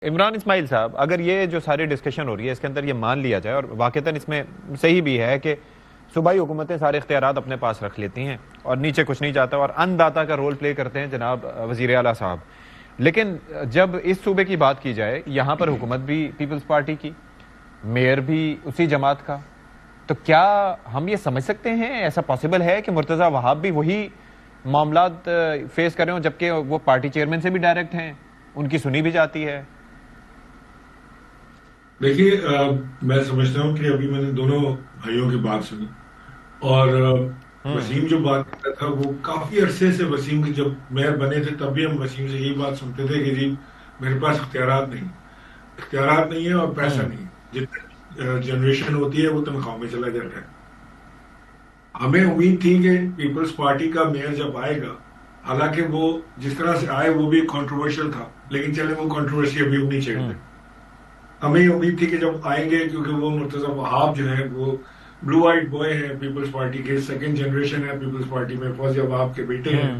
عمران اسماعیل صاحب، اگر یہ جو ساری ڈسکشن ہو رہی ہے اس کے اندر یہ مان لیا جائے، اور واقعتاً اس میں صحیح بھی ہے کہ صوبائی حکومتیں سارے اختیارات اپنے پاس رکھ لیتی ہیں اور نیچے کچھ نہیں جاتا، اور ان داتا کا رول پلے کرتے ہیں جناب وزیر اعلیٰ صاحب، لیکن جب اس صوبے کی بات کی جائے یہاں پر حکومت بھی پیپلز پارٹی کی، میئر بھی اسی جماعت کا، تو کیا ہم یہ سمجھ سکتے ہیں، ایسا پاسبل ہے کہ مرتضیٰ وہاب بھی وہی معاملات فیس کر رہے ہوں جبکہ وہ پارٹی چیئرمین سے بھی ڈائریکٹ ہیں، ان کی سنی بھی جاتی ہے؟ دیکھیے، میں سمجھتا ہوں کہ ابھی میں نے دونوں بھائیوں کی بات سنی، اور وسیم جو بات کر رہا تھا وہ کافی عرصے سے وسیم کے جب میئر بنے تھے تب بھی ہم وسیم سے یہی بات سنتے تھے کہ جی میرے پاس اختیارات نہیں ہے اور پیسہ نہیں ہے، جتنا جنریشن ہوتی ہے وہ تنخواہ میں چلا جاتا ہے۔ ہمیں امید تھی کہ پیپلز پارٹی کا میئر جب آئے گا، حالانکہ وہ جس طرح سے آئے وہ بھی کنٹروورشل تھا، لیکن چلے وہ کنٹروورسی ابھی نہیں چھیڑتے، ہمیں امید تھی کہ جب آئیں گے، کیونکہ وہ مرتضیٰ وہاب جو ہے وہ بلو آئیڈ بوائے ہیں پیپلز پارٹی کے، سیکنڈ جنریشن ہے پیپلز پارٹی میں، فوزیہ وہاب کے بیٹے ہیں،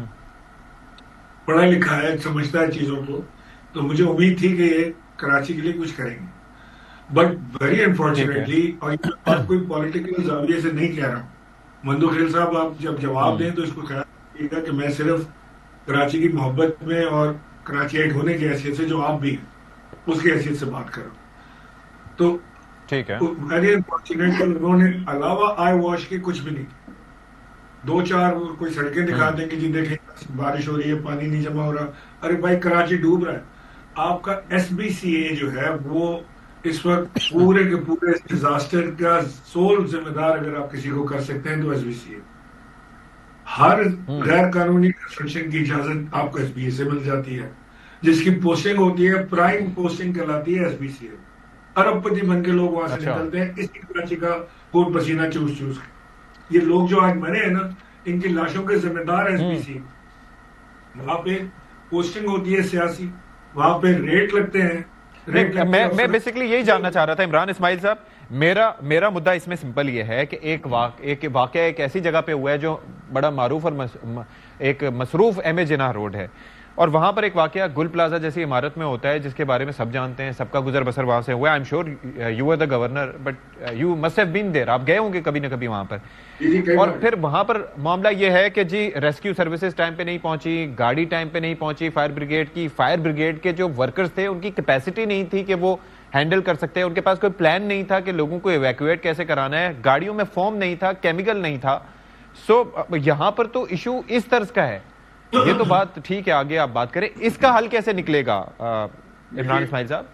پڑھا لکھا ہے، سمجھتا ہے چیزوں کو، تو مجھے امید تھی کہ یہ کراچی کے لیے کچھ کریں گے، بٹ ویری انفارچونیٹلی، اور یہ بات کوئی پولیٹیکل زاویے سے نہیں کہہ رہا ہوں، مندو خیل صاحب آپ جب جواب دیں تو اس کو خیال رکھیے گا کہ میں صرف کراچی کی محبت میں اور کراچی ایٹ ہونے کی حیثیت سے جو آپ بھی ہیں اس کی حیثیت سے بات کر رہا ہوں، تو ٹھیک ہے، ویری انفارچونیٹ کہ انہوں نے علاوہ آئی واش کے کچھ بھی نہیں، دو چار کوئی سڑکیں دکھا دیں کہ جی دیکھیں بارش ہو رہی ہے، پانی نہیں جمع ہو رہا، ارے بھائی کراچی ڈوب رہا ہے، آپ کا ایس بی سی اے جو ہے وہ اس وقت پورے کے پورے ڈیزاسٹر کا سول ذمہ دار اگر آپ کسی کو کر سکتے ہیں تو ایس بی سی اے، ہر غیر قانونی کنسٹرکشن کی اجازت آپ کو ایس بی اے سے مل جاتی ہے، جس کی پوسٹنگ ہوتی ہے پرائم پوسٹنگ کہلاتی ہے ایس بی سی اے، ارب پتی بن کے لوگ وہاں سے نکلتے ہیں، اسی کراچی کا خون پسینہ چوس چوس کے، یہ لوگ جو آج مرے ہیں نا ان کی لاشوں کے ذمہ دار ایس بی سی، وہاں پہ پوسٹنگ ہوتی ہے سیاسی، وہاں پہ ریٹ لگتے ہیں۔ میں بیسیکلی یہی جاننا چاہ رہا تھا عمران اسماعیل صاحب، میرا مدعا اس میں سمپل یہ ہے کہ ایک واقعہ ایک ایسی جگہ پہ ہوا ہے جو بڑا معروف اور ایک مصروف ایم اے جناح روڈ ہے، اور وہاں پر ایک واقعہ گل پلازا جیسی عمارت میں ہوتا ہے جس کے بارے میں سب جانتے ہیں، سب کا گزر بسر وہاں سے ہوا ہے، I am sure you are the governor but you must have been there, آپ گئے ہوں گے کبھی نہ کبھی وہاں پر، اور پھر وہاں پر معاملہ یہ ہے کہ جی ریسکیو سروسز ٹائم پہ نہیں پہنچی، گاڑی ٹائم پہ نہیں پہنچی، فائر بریگیڈ کے جو ورکرز تھے ان کی کیپیسٹی نہیں تھی کہ وہ ہینڈل کر سکتے ہیں، ان کے پاس کوئی پلان نہیں تھا کہ لوگوں کو ایویکویٹ کیسے کرانا ہے، گاڑیوں میں فوم نہیں تھا، کیمیکل نہیں تھا، سو یہاں پر تو ایشو اس طرز کا ہے، یہ تو بات ٹھیک ہے آگے آپ بات کریں، اس کا حل کیسے نکلے گا عمران اسماعیل صاحب؟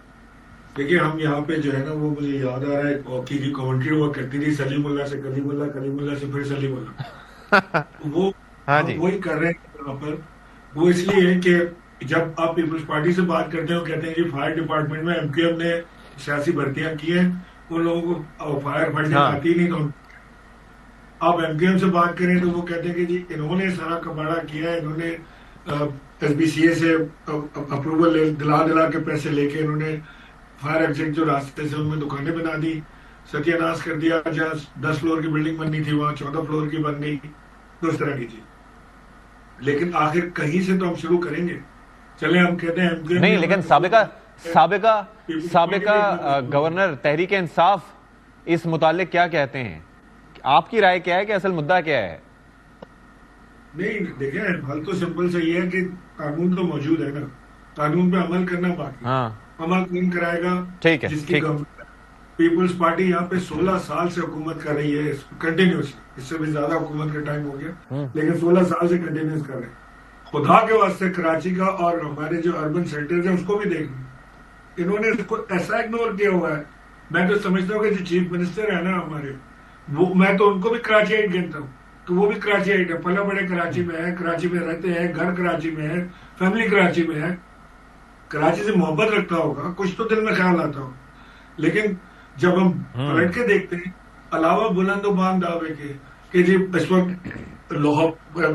دیکھیے ہم یہاں پہ جو ہے نا وہ مجھے یاد آ رہا ہے ہاکی کی کمنٹری ہوا کرتی تھی، سلیم اللہ سے کلیم اللہ، کلیم اللہ سے پھر سلیم اللہ، وہ وہی کر رہے ہیں یہاں پر، وہ اس لیے ہے کہ جب آپ پیپلز پارٹی سے بات کرتے ہیں وہ کہتے ہیں کہ فائر ڈپارٹمنٹ میں ایم کیو ایم نے سیاسی بھرتیاں کی ہیں، ان لوگوں کو فائر فنڈنگ آتی نہیں، تو آپ ایم کیو ایم سے بات کریں تو وہ کہتے ہیں کہ جی انہوں نے سارا کباڑہ کیا ہے، انہوں نے ایس بی سی اے سے اپروول دلا کے پیسے لے کے انہوں نے فائر ایگزٹ جو راستے سے ان میں دکانیں بنا دی، ستیہ ناش کر دیا، جہاں 10 فلور کی بلڈنگ بننی تھی وہاں 14 فلور کی بن گئی، تو اس طرح کی چیز، لیکن آخر کہیں سے تو ہم شروع کریں گے، چلیں ہم کہتے ہیں نہیں، لیکن سابقہ گورنر تحریک انصاف اس متعلق کیا کہتے ہیں؟ آپ کی رائے کیا ہے کہ اصل مدعا کیا ہے؟ نہیں دیکھیں، حل تو سمپل سے یہ ہے کہ قانون تو موجود ہے نا، قانون پہ عمل کرنا باقی، عمل کون کرائے گا؟ جس کی گورنمنٹ، پیپلز پارٹی یہاں پہ 16 سال سے حکومت کر رہی ہے کنٹینیوسلی، اس سے بھی زیادہ حکومت کا ٹائم ہو گیا، لیکن 16 سال سے کنٹینیوس کر رہے ہیں، خدا کے واسطے کراچی کا اور ہمارے جو اربن سینٹرز ہیں اس کو بھی دیکھ لیں، انہوں نے اس کو ایسا اگنور کیا ہوا ہے، میں تو سمجھتا ہوں کہ جو چیف منسٹر ہے نا ہمارے، وہ میں تو ان کو بھی کراچی ایٹ گنتا ہوں، تو وہ بھی کراچی ایٹ ہے، پلے بڑے کراچی میں ہے، کراچی میں رہتے ہیں، گھر کراچی میں ہے، فیملی کراچی میں ہے، کراچی سے محبت رکھتا ہوگا، کچھ تو دل میں خیال آتا ہوگا، لیکن جب ہم پلٹ کے دیکھتے ہیں علاوہ بلند و بام دعوے کے کہ جی اس وقت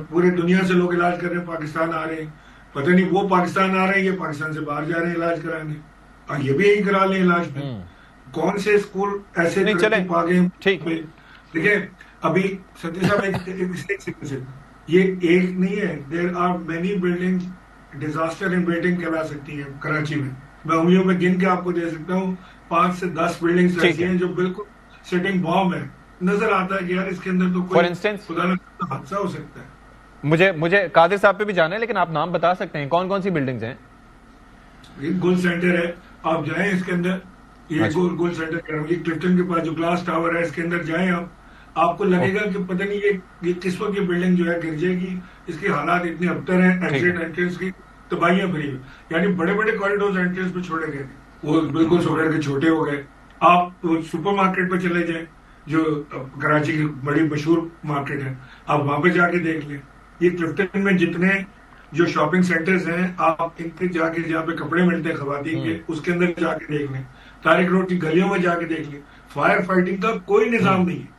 پورے دنیا سے لوگ علاج کر رہے ہیں، پاکستان آ رہے ہیں، پتہ نہیں وہ پاکستان آ رہے ہیں، یہ پاکستان سے باہر جا رہے ہیں علاج کرانے، اور یہ بھی یہی کرا لیں علاج میں، کون سے اسکول ایسے ترقی پا گئے ہیں؟ دیکھیں ابھی ستیہ صاحب یہ ایک نہیں ہے، there are many building disaster in waiting کہلا سکتی ہیں کراچی میں، میں انگلیوں پہ گن کے آپ کو دے سکتا ہوں 5 سے 10 بلڈنگز ایسی ہیں جو بالکل سٹنگ بام ہے, نظر آتا ہے کہ یار اس کے اندر تو کوئی خدا نہ کرے حادثہ ہو سکتا ہے. مجھے قادر صاحب پہ بھی جانا ہے, لیکن آپ نام بتا سکتے ہیں کون کون سی بلڈنگز ہیں؟ گل سینٹر ہے, آپ جائیں اس کے اندر, یہ گل سینٹر کہہ رہا ہوں, یہ کلفٹن کے پاس جو گلاس ٹاور ہے اس کے اندر جائیں آپ کو لگے گا کہ پتہ نہیں یہ کس وقت یہ بلڈنگ جو ہے گر جائے گی, اس کے حالات اتنے ابتر ہیں, ایگزٹ انٹرنس کی تباہیاں بھری ہوئی, یعنی بڑے بڑے کوریڈورز انٹرنس پہ چھوڑے گئے وہ بالکل سوکر کے چھوٹے ہو گئے. آپ سپر مارکیٹ پہ چلے جائیں جو کراچی کی بڑی مشہور مارکیٹ ہے, آپ وہاں پہ جا کے دیکھ لیں. یہ کلفٹن میں جتنے جو شاپنگ سینٹرز ہیں آپ ان پہ جا کے جہاں پہ کپڑے ملتے ہیں خواتین کے اس کے اندر جا کے دیکھ لیں, طارق روڈ کی گلیوں میں جا کے دیکھ لیں, فائر فائٹنگ کا کوئی نظام نہیں ہے.